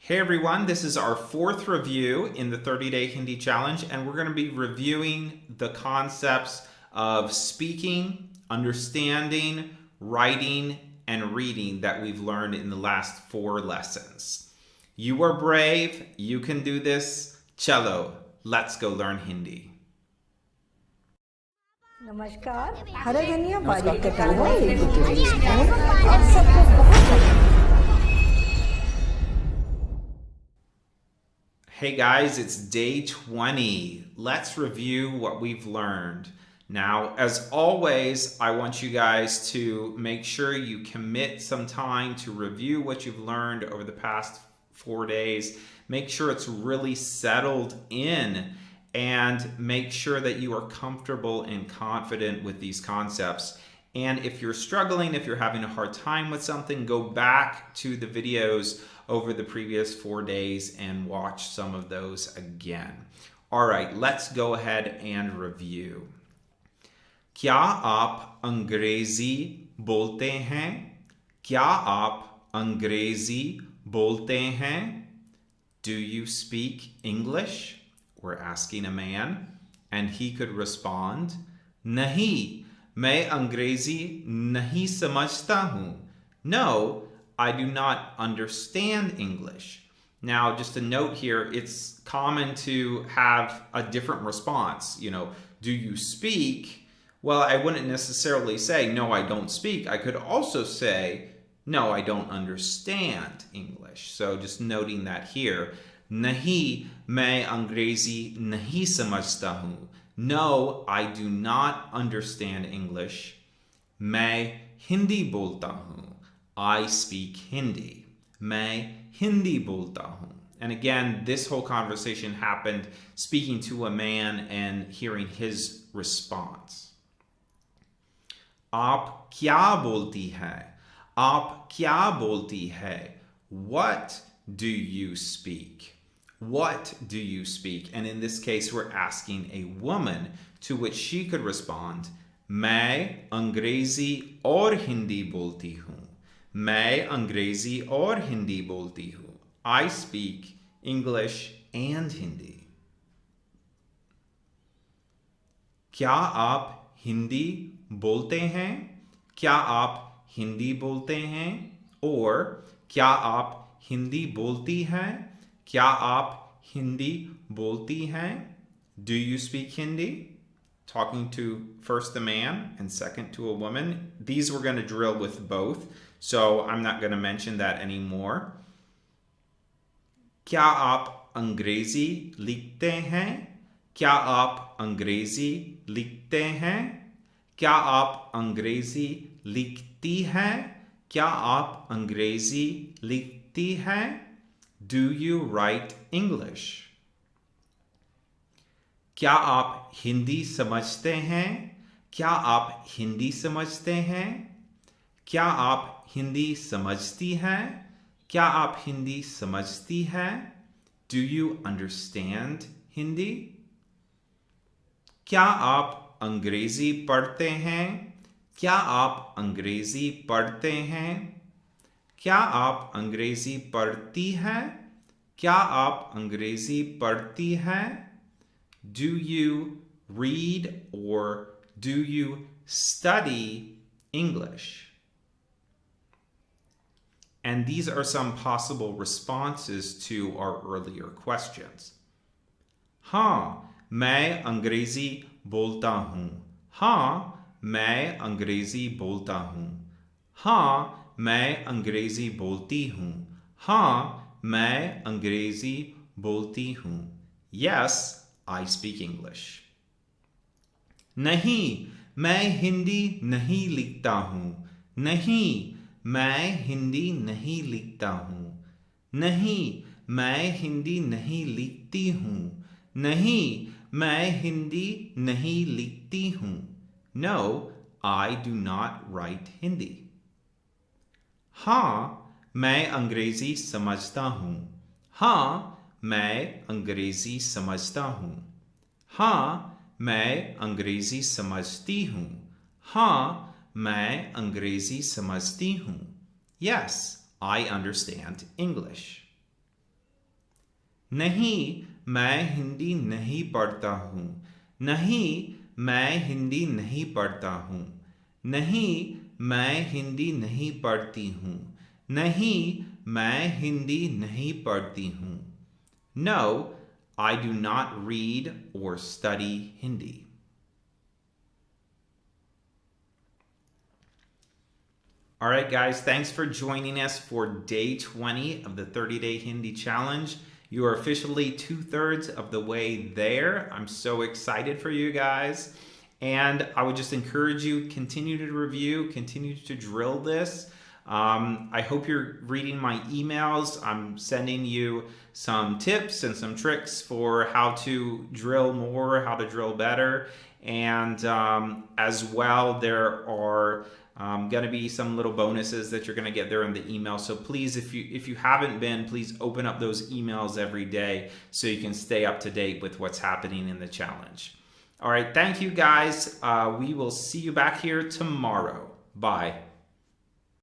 Hey everyone, this is our fourth review in the 30-Day Hindi Challenge, and we're going to be reviewing the concepts of speaking, understanding, writing, and reading that we've learned in the last 4 lessons. You are brave, you can do this. Chalo, let's go learn Hindi. नमस्कार, हरा धनिया बारीक कटा हुआ 1 tablespoon आप सबको बहुत Hey guys, it's day 20. Let's review what we've learned. Now, as always, I want you guys to make sure you commit some time to review what you've learned over the past 4 days. Make sure it's really settled in and make sure that you are comfortable and confident with these concepts. And if you're struggling, if you're having a hard time with something, go back to the videos over the previous 4 days and watch some of those again. All right, let's go ahead and review. क्या आप अंग्रेजी बोलते हैं? क्या आप अंग्रेजी बोलते हैं? Do you speak English? We're asking a man, and he could respond, नहीं, मैं अंग्रेजी नहीं समझता हूँ. No, I do not understand English. Now, just a note here, it's common to have a different response. Do you speak? Well, I wouldn't necessarily say, no, I don't speak. I could also say, no, I don't understand English. So just noting that here. नहीं, मैं अंग्रेजी नहीं समझता हूँ. No, I do not understand English. मैं हिंदी बोलता हूँ. I speak Hindi. मैं हिंदी बोलता हूँ. And again, this whole conversation happened speaking to a man and hearing his response. आप क्या बोलती हैं? आप क्या बोलती है? What do you speak? What do you speak? And in this case, we're asking a woman, to which she could respond, मैं अंग्रेजी और हिंदी बोलती हूँ. मैं अंग्रेजी और हिंदी बोलती हूँ. I speak English and Hindi. क्या आप हिंदी बोलते हैं? क्या आप हिंदी बोलते हैं? Or क्या आप हिंदी बोलती हैं? क्या आप हिंदी बोलती हैं? Do you speak Hindi? Talking to first a man and second to a woman. These we're going to drill with both, so I'm not going to mention that anymore. क्या आप अंग्रेजी लिखते हैं? क्या आप अंग्रेजी लिखते हैं? क्या आप अंग्रेजी लिखती हैं? क्या आप अंग्रेजी लिखती हैं? Do you write English? क्या आप हिंदी समझते हैं? क्या आप हिंदी समझते हैं? क्या आप हिंदी समझती हैं? क्या आप हिंदी समझती हैं? Do you understand Hindi? क्या आप अंग्रेजी पढ़ते हैं? क्या आप अंग्रेजी पढ़ते हैं? क्या आप अंग्रेजी पढ़ती हैं? क्या आप अंग्रेजी पढ़ती हैं? Do you read or do you study English? And these are some possible responses to our earlier questions. हाँ, मैं अंग्रेजी बोलता हूँ. हाँ, मैं अंग्रेजी बोलता हूँ. हाँ, मैं अंग्रेजी बोलती हूँ. हाँ, मैं अंग्रेजी बोलती हूँ. Yes, I speak English. नहीं, मैं हिंदी नहीं लिखता हूँ. नहीं, मैं हिंदी नहीं लिखता हूँ. नहीं, मैं हिंदी नहीं लिखती हूँ. नहीं, मैं हिंदी नहीं लिखती हूँ. No, I do not write Hindi. हाँ, मैं अंग्रेजी समझता हूँ. हाँ, मैं अंग्रेजी समझता हूँ. हाँ, मैं अंग्रेजी समझती हूँ. हाँ, मैं अंग्रेजी समझती हूँ. Yes, I understand English. नहीं, मैं हिंदी नहीं पढ़ता हूँ. नहीं, मैं हिंदी नहीं पढ़ता हूँ. नहीं, मैं हिंदी नहीं पढ़ती हूँ. नहीं, मैं हिंदी नहीं पढ़ती हूँ. No, I do not read or study Hindi. All right, guys, thanks for joining us for day 20 of the 30-day Hindi challenge. You are officially 2/3 of the way there. I'm so excited for you guys. And I would just encourage you, continue to review, continue to drill this. I hope you're reading my emails. I'm sending you some tips and some tricks for how to drill more, how to drill better. And as well, there are going to be some little bonuses that you're going to get there in the email. So please, if you haven't been, please open up those emails every day so you can stay up to date with what's happening in the challenge. All right, thank you guys. We will see you back here tomorrow. Bye.